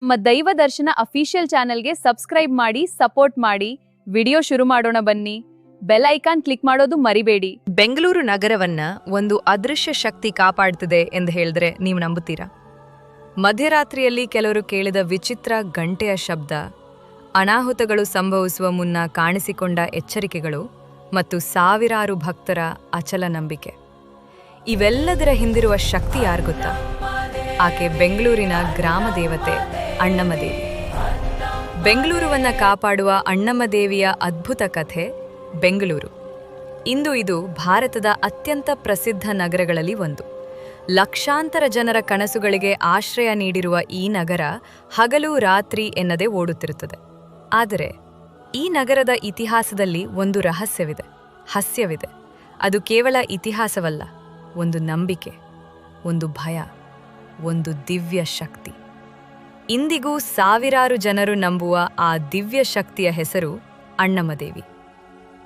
ನಮ್ಮ ದೈವ ದರ್ಶನ ಅಫಿಷಿಯಲ್ ಚಾನೆಲ್ಗೆ ಸಬ್ಸ್ಕ್ರೈಬ್ ಮಾಡಿ ಸಪೋರ್ಟ್ ಮಾಡಿ. ವಿಡಿಯೋ ಶುರು ಮಾಡೋಣ ಬನ್ನಿ. ಬೆಲ್ ಐಕಾನ್ ಕ್ಲಿಕ್ ಮಾಡೋದು ಮರಿಬೇಡಿ. ಬೆಂಗಳೂರು ನಗರವನ್ನ ಒಂದು ಅದೃಶ್ಯ ಶಕ್ತಿ ಕಾಪಾಡ್ತಿದೆ ಎಂದು ಹೇಳಿದ್ರೆ ನೀವು ನಂಬುತ್ತೀರಾ? ಮಧ್ಯರಾತ್ರಿಯಲ್ಲಿ ಕೆಲವರು ಕೇಳಿದ ವಿಚಿತ್ರ ಗಂಟೆಯ ಶಬ್ದ, ಅನಾಹುತಗಳು ಸಂಭವಿಸುವ ಮುನ್ನ ಕಾಣಿಸಿಕೊಂಡ ಎಚ್ಚರಿಕೆಗಳು ಮತ್ತು ಸಾವಿರಾರು ಭಕ್ತರ ಅಚಲ ನಂಬಿಕೆ. ಇವೆಲ್ಲದರ ಹಿಂದಿರುವ ಶಕ್ತಿ ಯಾರು ಗೊತ್ತಾ? ಆಕೆ ಬೆಂಗಳೂರಿನ ಗ್ರಾಮ ದೇವತೆ ಅಣ್ಣಮ್ಮದೇವಿ. ಬೆಂಗಳೂರುವನ್ನ ಕಾಪಾಡುವ ಅಣ್ಣಮ್ಮದೇವಿಯ ಅದ್ಭುತ ಕಥೆ ಬೆಂಗಳೂರು. ಇಂದು ಇದು ಭಾರತದ ಅತ್ಯಂತ ಪ್ರಸಿದ್ಧ ನಗರಗಳಲ್ಲಿ ಒಂದು. ಲಕ್ಷಾಂತರ ಜನರ ಕನಸುಗಳಿಗೆ ಆಶ್ರಯ ನೀಡಿರುವ ಈ ನಗರ ಹಗಲು ರಾತ್ರಿ ಎನ್ನದೇ ಓಡುತ್ತಿರುತ್ತದೆ. ಆದರೆ ಈ ನಗರದ ಇತಿಹಾಸದಲ್ಲಿ ಒಂದು ರಹಸ್ಯವಿದೆ, ಹಾಸ್ಯವಿದೆ. ಅದು ಕೇವಲ ಇತಿಹಾಸವಲ್ಲ, ಒಂದು ನಂಬಿಕೆ, ಒಂದು ಭಯ, ಒಂದು ದಿವ್ಯ ಶಕ್ತಿ. ಇಂದಿಗೂ ಸಾವಿರಾರು ಜನರು ನಂಬುವ ಆ ದಿವ್ಯ ಶಕ್ತಿಯ ಹೆಸರು ಅಣ್ಣಮ್ಮದೇವಿ.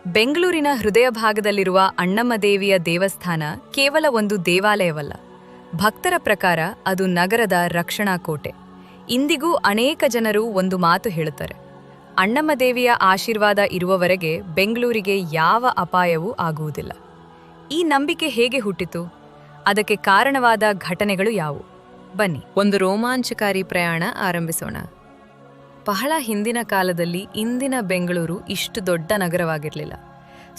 ಬೆಂಗಳೂರಿನ ಹೃದಯ ಭಾಗದಲ್ಲಿರುವ ಅಣ್ಣಮ್ಮದೇವಿಯ ದೇವಸ್ಥಾನ ಕೇವಲ ಒಂದು ದೇವಾಲಯವಲ್ಲ. ಭಕ್ತರ ಪ್ರಕಾರ ಅದು ನಗರದ ರಕ್ಷಣಾ ಕೋಟೆ. ಇಂದಿಗೂ ಅನೇಕ ಜನರು ಒಂದು ಮಾತು ಹೇಳುತ್ತಾರೆ: ಅಣ್ಣಮ್ಮದೇವಿಯ ಆಶೀರ್ವಾದ ಇರುವವರೆಗೆ ಬೆಂಗಳೂರಿಗೆ ಯಾವ ಅಪಾಯವೂ ಆಗುವುದಿಲ್ಲ. ಈ ನಂಬಿಕೆ ಹೇಗೆ ಹುಟ್ಟಿತು? ಅದಕ್ಕೆ ಕಾರಣವಾದ ಘಟನೆಗಳು ಯಾವುವು? ಬನ್ನಿ, ಒಂದು ರೋಮಾಂಚಕಾರಿ ಪ್ರಯಾಣ ಆರಂಭಿಸೋಣ. ಬಹಳ ಹಿಂದಿನ ಕಾಲದಲ್ಲಿ ಇಂದಿನ ಬೆಂಗಳೂರು ಇಷ್ಟು ದೊಡ್ಡ ನಗರವಾಗಿರಲಿಲ್ಲ.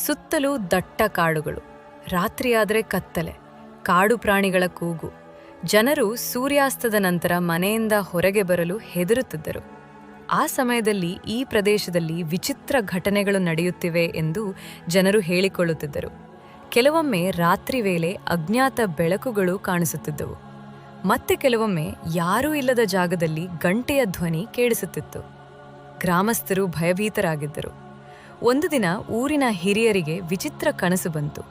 ಸುತ್ತಲೂ ದಟ್ಟ ಕಾಡುಗಳು, ರಾತ್ರಿಯಾದರೆ ಕತ್ತಲೆ, ಕಾಡು ಪ್ರಾಣಿಗಳ ಕೂಗು. ಜನರು ಸೂರ್ಯಾಸ್ತದ ನಂತರ ಮನೆಯಿಂದ ಹೊರಗೆ ಬರಲು ಹೆದರುತ್ತಿದ್ದರು. ಆ ಸಮಯದಲ್ಲಿ ಈ ಪ್ರದೇಶದಲ್ಲಿ ವಿಚಿತ್ರ ಘಟನೆಗಳು ನಡೆಯುತ್ತಿವೆ ಎಂದು ಜನರು ಹೇಳಿಕೊಳ್ಳುತ್ತಿದ್ದರು. ಕೆಲವೊಮ್ಮೆ ರಾತ್ರಿ ವೇಳೆ ಅಜ್ಞಾತ ಬೆಳಕುಗಳು ಕಾಣಿಸುತ್ತಿದ್ದವು. ಮತ್ತೆ ಕೆಲವೊಮ್ಮೆ ಯಾರೂ ಇಲ್ಲದ ಜಾಗದಲ್ಲಿ ಗಂಟೆಯ ಧ್ವನಿ ಕೇಳಿಸುತ್ತಿತ್ತು. ಗ್ರಾಮಸ್ಥರು ಭಯಭೀತರಾಗಿದ್ದರು. ಒಂದು ದಿನ ಊರಿನ ಹಿರಿಯರಿಗೆ ವಿಚಿತ್ರ ಕನಸು ಬಂತು.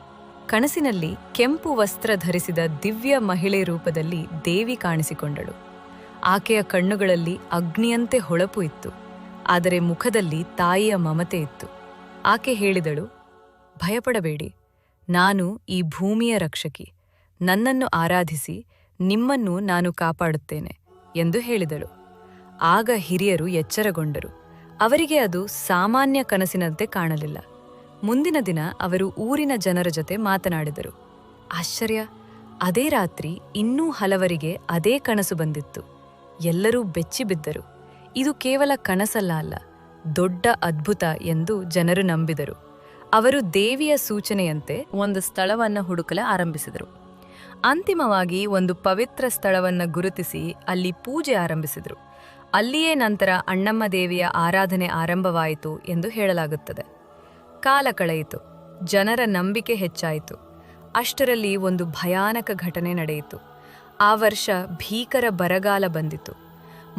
ಕನಸಿನಲ್ಲಿ ಕೆಂಪು ವಸ್ತ್ರ ಧರಿಸಿದ ದಿವ್ಯ ಮಹಿಳೆ ರೂಪದಲ್ಲಿ ದೇವಿ ಕಾಣಿಸಿಕೊಂಡಳು. ಆಕೆಯ ಕಣ್ಣುಗಳಲ್ಲಿ ಅಗ್ನಿಯಂತೆ ಹೊಳಪು ಇತ್ತು, ಆದರೆ ಮುಖದಲ್ಲಿ ತಾಯಿಯ ಮಮತೆ ಇತ್ತು. ಆಕೆ ಹೇಳಿದಳು: ಭಯಪಡಬೇಡಿ, ನಾನು ಈ ಭೂಮಿಯ ರಕ್ಷಕಿ. ನನ್ನನ್ನು ಆರಾಧಿಸಿ, ನಿಮ್ಮನ್ನು ನಾನು ಕಾಪಾಡುತ್ತೇನೆ ಎಂದು ಹೇಳಿದಳು. ಆಗ ಹಿರಿಯರು ಎಚ್ಚರಗೊಂಡರು. ಅವರಿಗೆ ಅದು ಸಾಮಾನ್ಯ ಕನಸಿನಂತೆ ಕಾಣಲಿಲ್ಲ. ಮುಂದಿನ ದಿನ ಅವರು ಊರಿನ ಜನರ ಜೊತೆ ಮಾತನಾಡಿದರು. ಆಶ್ಚರ್ಯ! ಅದೇ ರಾತ್ರಿ ಇನ್ನೂ ಹಲವರಿಗೆ ಅದೇ ಕನಸು ಬಂದಿತ್ತು. ಎಲ್ಲರೂ ಬೆಚ್ಚಿಬಿದ್ದರು. ಇದು ಕೇವಲ ಕನಸಲ್ಲ ಅಲ್ಲ, ದೊಡ್ಡ ಅದ್ಭುತ ಎಂದು ಜನರು ನಂಬಿದರು. ಅವರು ದೇವಿಯ ಸೂಚನೆಯಂತೆ ಒಂದು ಸ್ಥಳವನ್ನು ಹುಡುಕಲು ಆರಂಭಿಸಿದರು. ಅಂತಿಮವಾಗಿ ಒಂದು ಪವಿತ್ರ ಸ್ಥಳವನ್ನು ಗುರುತಿಸಿ ಅಲ್ಲಿ ಪೂಜೆ ಆರಂಭಿಸಿದರು. ಅಲ್ಲಿಯೇ ನಂತರ ಅಣ್ಣಮ್ಮ ದೇವಿಯ ಆರಾಧನೆ ಆರಂಭವಾಯಿತು ಎಂದು ಹೇಳಲಾಗುತ್ತದೆ. ಕಾಲ ಕಳೆಯಿತು, ಜನರ ನಂಬಿಕೆ ಹೆಚ್ಚಾಯಿತು. ಅಷ್ಟರಲ್ಲಿ ಒಂದು ಭಯಾನಕ ಘಟನೆ ನಡೆಯಿತು. ಆ ವರ್ಷ ಭೀಕರ ಬರಗಾಲ ಬಂದಿತು.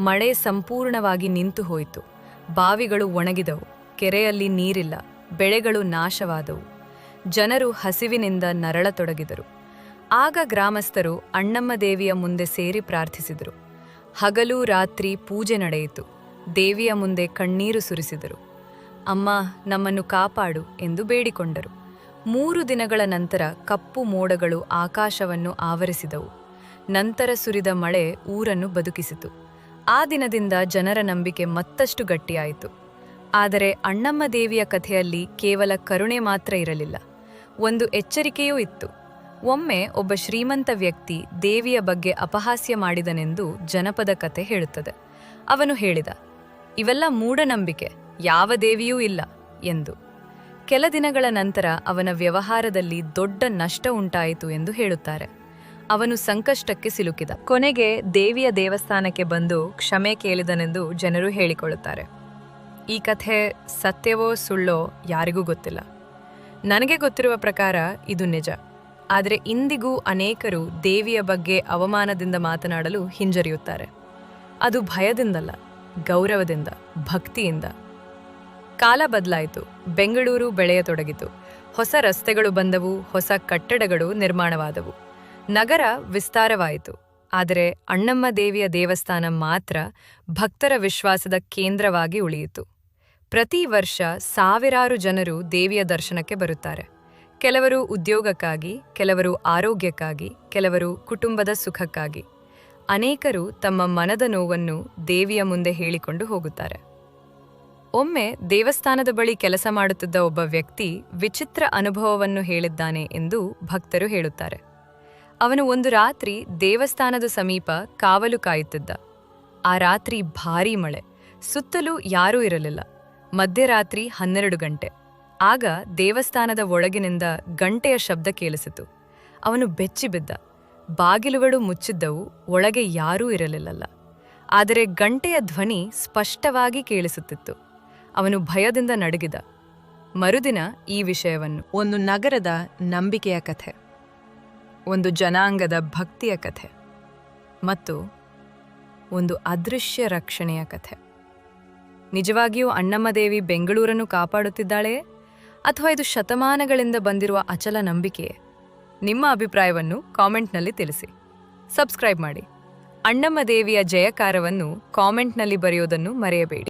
ಮಳೆ ಸಂಪೂರ್ಣವಾಗಿ ನಿಂತು ಹೋಯಿತು. ಬಾವಿಗಳು ಒಣಗಿದವು, ಕೆರೆಯಲ್ಲಿ ನೀರಿಲ್ಲ, ಬೆಳೆಗಳು ನಾಶವಾದವು. ಜನರು ಹಸಿವಿನಿಂದ ನರಳತೊಡಗಿದರು. ಆಗ ಗ್ರಾಮಸ್ಥರು ಅಣ್ಣಮ್ಮ ದೇವಿಯ ಮುಂದೆ ಸೇರಿ ಪ್ರಾರ್ಥಿಸಿದರು. ಹಗಲು ರಾತ್ರಿ ಪೂಜೆ ನಡೆಯಿತು. ದೇವಿಯ ಮುಂದೆ ಕಣ್ಣೀರು ಸುರಿಸಿದರು. ಅಮ್ಮ, ನಮ್ಮನ್ನು ಕಾಪಾಡು ಎಂದು ಬೇಡಿಕೊಂಡರು. 3 ದಿನಗಳ ನಂತರ ಕಪ್ಪು ಮೋಡಗಳು ಆಕಾಶವನ್ನು ಆವರಿಸಿದವು. ನಂತರ ಸುರಿದ ಮಳೆ ಊರನ್ನು ಬದುಕಿಸಿತು. ಆ ದಿನದಿಂದ ಜನರ ನಂಬಿಕೆ ಮತ್ತಷ್ಟು ಗಟ್ಟಿಯಾಯಿತು. ಆದರೆ ಅಣ್ಣಮ್ಮ ದೇವಿಯ ಕಥೆಯಲ್ಲಿ ಕೇವಲ ಕರುಣೆ ಮಾತ್ರ ಇರಲಿಲ್ಲ, ಒಂದು ಎಚ್ಚರಿಕೆಯೂ ಇತ್ತು. ಒಮ್ಮೆ ಒಬ್ಬ ಶ್ರೀಮಂತ ವ್ಯಕ್ತಿ ದೇವಿಯ ಬಗ್ಗೆ ಅಪಹಾಸ್ಯ ಮಾಡಿದನೆಂದು ಜನಪದ ಕಥೆ ಹೇಳುತ್ತದೆ. ಅವನು ಹೇಳಿದ, ಇವೆಲ್ಲ ಮೂಢನಂಬಿಕೆ, ಯಾವ ದೇವಿಯೂ ಇಲ್ಲ ಎಂದು. ಕೆಲ ದಿನಗಳ ನಂತರ ಅವನ ವ್ಯವಹಾರದಲ್ಲಿ ದೊಡ್ಡ ನಷ್ಟ ಉಂಟಾಯಿತು ಎಂದು ಹೇಳುತ್ತಾರೆ. ಅವನು ಸಂಕಷ್ಟಕ್ಕೆ ಸಿಲುಕಿದ. ಕೊನೆಗೆ ದೇವಿಯ ದೇವಸ್ಥಾನಕ್ಕೆ ಬಂದು ಕ್ಷಮೆ ಕೇಳಿದನೆಂದು ಜನರು ಹೇಳಿಕೊಳ್ಳುತ್ತಾರೆ. ಈ ಕಥೆ ಸತ್ಯವೋ ಸುಳ್ಳೋ ಯಾರಿಗೂ ಗೊತ್ತಿಲ್ಲ. ನನಗೆ ಗೊತ್ತಿರುವ ಪ್ರಕಾರ ಇದು ನಿಜ. ಆದರೆ ಇಂದಿಗೂ ಅನೇಕರು ದೇವಿಯ ಬಗ್ಗೆ ಅವಮಾನದಿಂದ ಮಾತನಾಡಲು ಹಿಂಜರಿಯುತ್ತಾರೆ. ಅದು ಭಯದಿಂದಲ್ಲ, ಗೌರವದಿಂದ, ಭಕ್ತಿಯಿಂದ. ಕಾಲ ಬದಲಾಯಿತು. ಬೆಂಗಳೂರು ಬೆಳೆಯತೊಡಗಿತು. ಹೊಸ ರಸ್ತೆಗಳು ಬಂದವು, ಹೊಸ ಕಟ್ಟಡಗಳು ನಿರ್ಮಾಣವಾದವು. ನಗರ ವಿಸ್ತಾರವಾಯಿತು. ಆದರೆ ಅಣ್ಣಮ್ಮ ದೇವಿಯ ದೇವಸ್ಥಾನ ಮಾತ್ರ ಭಕ್ತರ ವಿಶ್ವಾಸದ ಕೇಂದ್ರವಾಗಿ ಉಳಿಯಿತು. ಪ್ರತಿ ವರ್ಷ ಸಾವಿರಾರು ಜನರು ದೇವಿಯ ದರ್ಶನಕ್ಕೆ ಬರುತ್ತಾರೆ. ಕೆಲವರು ಉದ್ಯೋಗಕ್ಕಾಗಿ, ಕೆಲವರು ಆರೋಗ್ಯಕ್ಕಾಗಿ, ಕೆಲವರು ಕುಟುಂಬದ ಸುಖಕ್ಕಾಗಿ. ಅನೇಕರು ತಮ್ಮ ಮನದ ನೋವನ್ನು ದೇವಿಯ ಮುಂದೆ ಹೇಳಿಕೊಂಡು ಹೋಗುತ್ತಾರೆ. ಒಮ್ಮೆ ದೇವಸ್ಥಾನದ ಬಳಿ ಕೆಲಸ ಮಾಡುತ್ತಿದ್ದ ಒಬ್ಬ ವ್ಯಕ್ತಿ ವಿಚಿತ್ರ ಅನುಭವವನ್ನು ಹೇಳಿದ್ದಾನೆ ಎಂದು ಭಕ್ತರು ಹೇಳುತ್ತಾರೆ. ಅವನು ಒಂದು ರಾತ್ರಿ ದೇವಸ್ಥಾನದ ಸಮೀಪ ಕಾವಲು ಕಾಯುತ್ತಿದ್ದ. ಆ ರಾತ್ರಿ ಭಾರೀ ಮಳೆ, ಸುತ್ತಲೂ ಯಾರೂ ಇರಲಿಲ್ಲ. ಮಧ್ಯರಾತ್ರಿ 12 ಗಂಟೆ. ಆಗ ದೇವಸ್ಥಾನದ ಒಳಗಿನಿಂದ ಗಂಟೆಯ ಶಬ್ದ ಕೇಳಿಸಿತು. ಅವನು ಬೆಚ್ಚಿಬಿದ್ದ. ಬಾಗಿಲುಗಳು ಮುಚ್ಚಿದ್ದವು, ಒಳಗೆ ಯಾರೂ ಇರಲಿಲ್ಲಲ್ಲ. ಆದರೆ ಗಂಟೆಯ ಧ್ವನಿ ಸ್ಪಷ್ಟವಾಗಿ ಕೇಳಿಸುತ್ತಿತ್ತು. ಅವನು ಭಯದಿಂದ ನಡುಗಿದ. ಮರುದಿನ ಈ ವಿಷಯವನ್ನು ಒಂದು ನಗರದ ನಂಬಿಕೆಯ ಕಥೆ, ಒಂದು ಜನಾಂಗದ ಭಕ್ತಿಯ ಕಥೆ ಮತ್ತು ಒಂದು ಅದೃಶ್ಯ ರಕ್ಷಣೆಯ ಕಥೆ. ನಿಜವಾಗಿಯೂ ಅಣ್ಣಮ್ಮದೇವಿ ಬೆಂಗಳೂರನ್ನು ಕಾಪಾಡುತ್ತಿದ್ದಾಳೆಯೇ ಅಥವಾ ಇದು ಶತಮಾನಗಳಿಂದ ಬಂದಿರುವ ಅಚಲ ನಂಬಿಕೆಯೇ? ನಿಮ್ಮ ಅಭಿಪ್ರಾಯವನ್ನು ಕಾಮೆಂಟ್ನಲ್ಲಿ ತಿಳಿಸಿ. ಸಬ್ಸ್ಕ್ರೈಬ್ ಮಾಡಿ. ಅಣ್ಣಮ್ಮದೇವಿಯ ಜಯಕಾರವನ್ನು ಕಾಮೆಂಟ್ನಲ್ಲಿ ಬರೆಯೋದನ್ನು ಮರೆಯಬೇಡಿ.